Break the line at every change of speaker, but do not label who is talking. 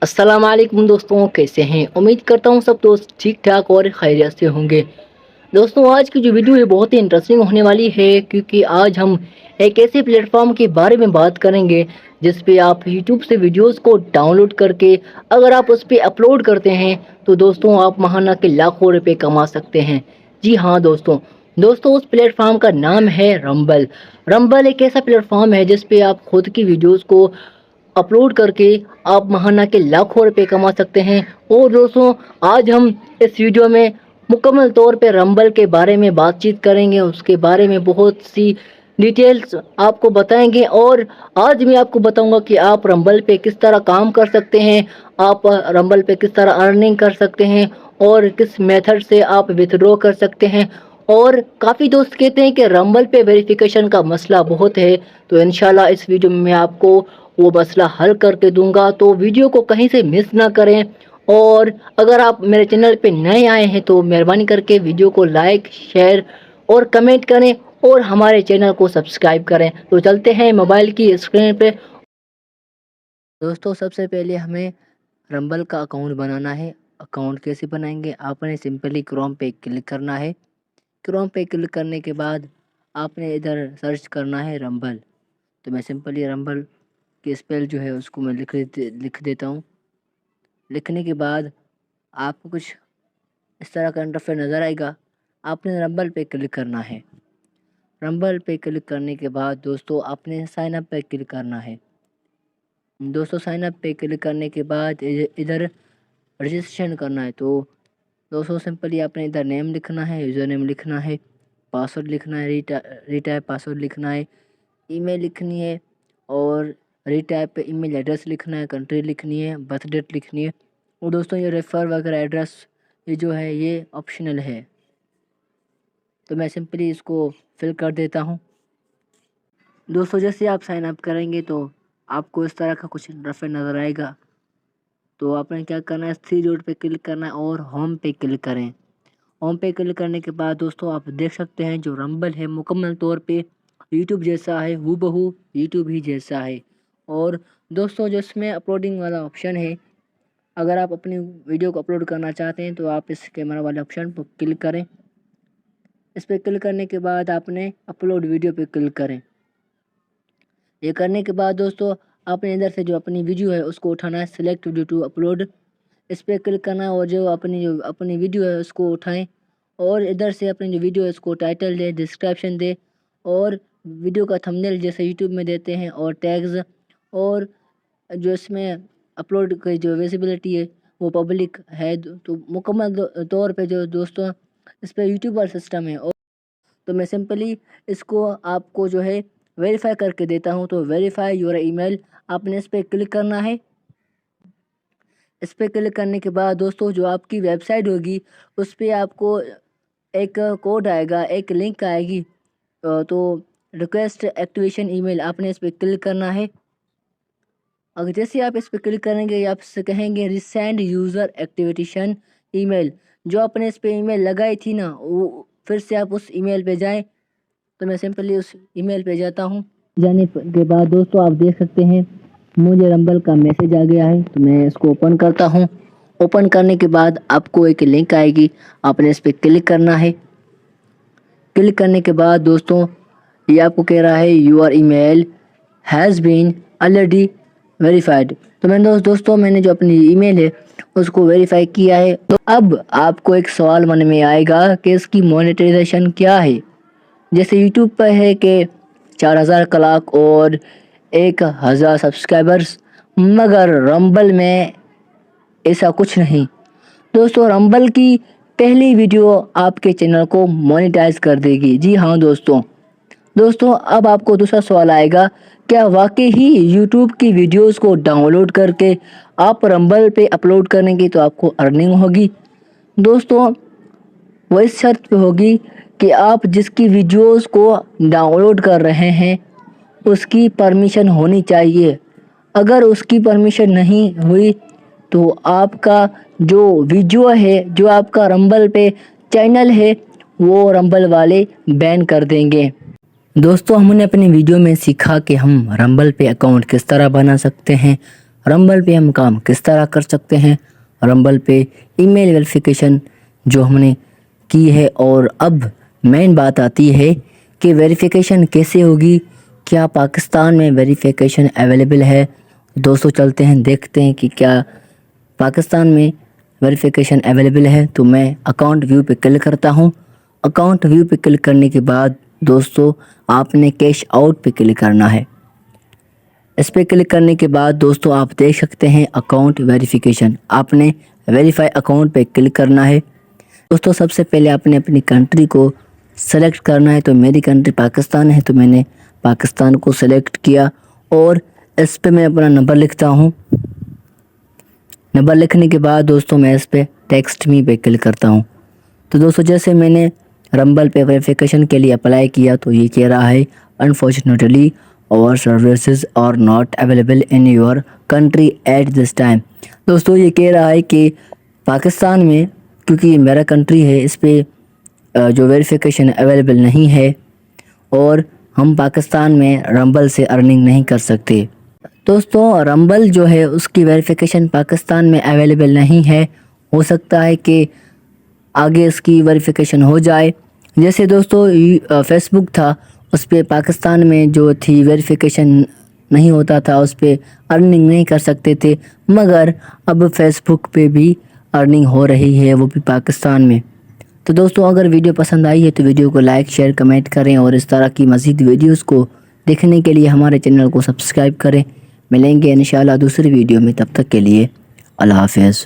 अस्सलाम वालेकुम दोस्तों, कैसे हैं। उम्मीद करता हूँ सब दोस्त ठीक ठाक और खैरियत से होंगे। दोस्तों, आज की जो वीडियो है बहुत ही इंटरेस्टिंग होने वाली है, क्योंकि आज हम एक ऐसे प्लेटफॉर्म के बारे में बात करेंगे जिस पे आप यूट्यूब से वीडियोस को डाउनलोड करके अगर आप उस पर अपलोड करते हैं तो दोस्तों आप महाना के लाखों रुपए कमा सकते हैं। जी हाँ दोस्तों, उस प्लेटफॉर्म का नाम है रंबल। रंबल एक ऐसा प्लेटफॉर्म है जिस पे आप खुद की वीडियोस को अपलोड करके आप महाना के लाखों रुपए कमा सकते हैं। और दोस्तों, आज हम इस वीडियो में मुकम्मल तौर पे रंबल के बारे में बातचीत करेंगे, उसके बारे में बहुत सी डिटेल्स आपको बताएंगे। और आज मैं आपको बताऊंगा कि आप रंबल पे किस तरह काम कर सकते हैं, आप रंबल पे किस तरह अर्निंग कर सकते हैं और किस मेथड से आप विथड्रॉ कर सकते हैं। और काफ़ी दोस्त कहते हैं कि रंबल पे वेरिफिकेशन का मसला बहुत है, तो इंशाल्लाह इस वीडियो में मैं आपको वो मसला हल करके दूंगा। तो वीडियो को कहीं से मिस ना करें। और अगर आप मेरे चैनल पे नए आए हैं तो मेहरबानी करके वीडियो को लाइक, शेयर और कमेंट करें और हमारे चैनल को सब्सक्राइब करें। तो चलते हैं मोबाइल की स्क्रीन पे। दोस्तों, सबसे पहले हमें रंबल का अकाउंट बनाना है। अकाउंट कैसे बनाएंगे, आपने सिंपली क्रोम पे क्लिक करना है। क्रोम पे क्लिक करने के बाद आपने इधर सर्च करना है रंबल। तो मैं सिंपली रंबल के स्पेल जो है उसको मैं लिख देता हूँ। लिखने के बाद आपको कुछ इस तरह का इंटरफेस नज़र आएगा। आपने रंबल पे क्लिक करना है। रंबल पे क्लिक करने के बाद दोस्तों आपने साइन अप पे क्लिक करना है। दोस्तों, साइन अप पे क्लिक करने के बाद इधर रजिस्ट्रेशन करना है। तो दोस्तों सिंपली आपने इधर नेम लिखना है, यूज़र नेम लिखना है, पासवर्ड लिखना है, रीटाइप पासवर्ड लिखना है, ईमेल लिखनी है और रीटाइप पे ईमेल एड्रेस लिखना है, कंट्री लिखनी है, बर्थ डेट लिखनी है। और दोस्तों ये रेफ़र वगैरह एड्रेस ये जो है ये ऑप्शनल है, तो मैं सिंपली इसको फिल कर देता हूँ। दोस्तों, जैसे आप साइन अप करेंगे तो आपको इस तरह का कुछ इंटरफेस नज़र आएगा। तो आपने क्या करना है, थ्री डॉट पे क्लिक करना है और होम पे क्लिक करें। होम पे क्लिक करने के बाद दोस्तों आप देख सकते हैं जो रंबल है मुकम्मल तौर पे यूट्यूब जैसा है, हूबहू यूट्यूब ही जैसा है। और दोस्तों, जो इसमें अपलोडिंग वाला ऑप्शन है, अगर आप अपनी वीडियो को अपलोड करना चाहते हैं तो आप इस कैमरा वाले ऑप्शन पर क्लिक करें। इस पर क्लिक करने के बाद आपने अपलोड वीडियो पे क्लिक करें। ये करने के बाद दोस्तों आपने इधर से जो अपनी वीडियो है उसको उठाना है, सिलेक्ट वीडियो टू अपलोड, इस पर क्लिक करना है और जो अपनी वीडियो है उसको उठाएं और इधर से अपनी जो वीडियो है उसको टाइटल दे, डिस्क्रिप्शन दे और वीडियो का थंबनेल जैसे यूट्यूब में देते हैं और टैग्स। और जो इसमें अपलोड की जो विजिबिलिटी है वो पब्लिक है। तो मुकम्मल तौर पे जो दोस्तों इस पर यूट्यूबर सिस्टम है। और तो मैं सिंपली इसको आपको जो है वेरीफाई करके देता हूँ। तो वेरीफाई योर ईमेल, आपने इस पर क्लिक करना है। इस पर क्लिक करने के बाद दोस्तों जो आपकी वेबसाइट होगी उस पर आपको एक कोड आएगा, एक लिंक आएगी। तो रिक्वेस्ट एक्टिवेशन ईमेल, आपने इस पर क्लिक करना है। अगर जैसे आप इस पर क्लिक करेंगे आपसे कहेंगे रिसेंड यूज़र एक्टिवेशन ईमेल, जो आपने इस पर ईमेल लगाई थी ना वो फिर से आप उस ईमेल पे जाएं। तो मैं सिंपली उस ईमेल पे जाता हूँ। जाने के बाद दोस्तों आप देख सकते हैं मुझे रंबल का मैसेज आ गया है। तो मैं इसको ओपन करता हूँ। ओपन करने के बाद आपको एक लिंक आएगी, आपने इस पर क्लिक करना है। क्लिक करने के बाद दोस्तों ये आपको कह रहा है your email has been already verified. तो मैंने दोस्तों मैंने जो अपनी ईमेल है उसको वेरीफाई किया है। तो अब आपको एक सवाल मन में आएगा कि इसकी मोनेटाइजेशन क्या है। जैसे यूट्यूब पर है कि 4000 क्लाक और 1000 सब्सक्राइबर्स, मगर रंबल में ऐसा कुछ नहीं। दोस्तों, रंबल की पहली वीडियो आपके चैनल को मोनेटाइज कर देगी। जी हाँ दोस्तों, अब आपको दूसरा सवाल आएगा, क्या वाकई ही यूट्यूब की वीडियोस को डाउनलोड करके आप रंबल पे अपलोड करेंगे तो आपको अर्निंग होगी। दोस्तों, वो इस शर्त पे होगी कि आप जिसकी वीडियोस को डाउनलोड कर रहे हैं उसकी परमिशन होनी चाहिए। अगर उसकी परमिशन नहीं हुई तो आपका जो वीडियो है, जो आपका रंबल पे चैनल है, वो रंबल वाले बैन कर देंगे। दोस्तों, हमने अपनी वीडियो में सीखा कि हम रंबल पे अकाउंट किस तरह बना सकते हैं, रंबल पे हम काम किस तरह कर सकते हैं, रंबल पे ईमेल वेरिफिकेशन जो हमने की है। और अब मेन बात आती है कि वेरिफिकेशन कैसे होगी, क्या पाकिस्तान में वेरिफिकेशन अवेलेबल है। दोस्तों चलते हैं देखते हैं कि क्या पाकिस्तान में वेरिफिकेशन अवेलेबल है। तो मैं अकाउंट व्यू पे क्लिक करता हूँ। अकाउंट व्यू पे क्लिक करने के बाद दोस्तों आपने कैश आउट पे क्लिक करना है। इस पे क्लिक करने के बाद दोस्तों आप देख सकते हैं अकाउंट वेरिफिकेशन, आपने वेरीफाई अकाउंट पे क्लिक करना है। दोस्तों सबसे पहले आपने अपनी कंट्री को सेलेक्ट करना है। तो मेरी कंट्री पाकिस्तान है, तो मैंने पाकिस्तान को सेलेक्ट किया और इस पे मैं अपना नंबर लिखता हूँ। नंबर लिखने के बाद दोस्तों मैं इस पे टेक्स्ट मी पे क्लिक करता हूँ। तो दोस्तों जैसे मैंने रंबल पे वेरिफिकेशन के लिए अप्लाई किया तो ये कह रहा है अनफॉर्चुनेटली और services are not available in your country at this time. दोस्तों ये कह रहा है कि पाकिस्तान में, क्योंकि ये मेरा कंट्री है, इस पे जो वेरिफिकेशन अवेलेबल नहीं है और हम पाकिस्तान में रंबल से अर्निंग नहीं कर सकते। दोस्तों रंबल जो है उसकी वेरिफिकेशन पाकिस्तान में अवेलेबल नहीं है। हो सकता है कि आगे इसकी वेरिफिकेशन हो जाए। जैसे दोस्तों फेसबुक था, उस पर पाकिस्तान में जो थी वेरिफिकेशन नहीं होता था, उस पर अर्निंग नहीं कर सकते थे, मगर अब फेसबुक पे भी अर्निंग हो रही है, वो भी पाकिस्तान में। तो दोस्तों अगर वीडियो पसंद आई है तो वीडियो को लाइक शेयर कमेंट करें और इस तरह की मज़ीद वीडियोस को देखने के लिए हमारे चैनल को सब्सक्राइब करें। मिलेंगे इंशाल्लाह दूसरी वीडियो में, तब तक के लिए अल्लाह हाफ़िज़।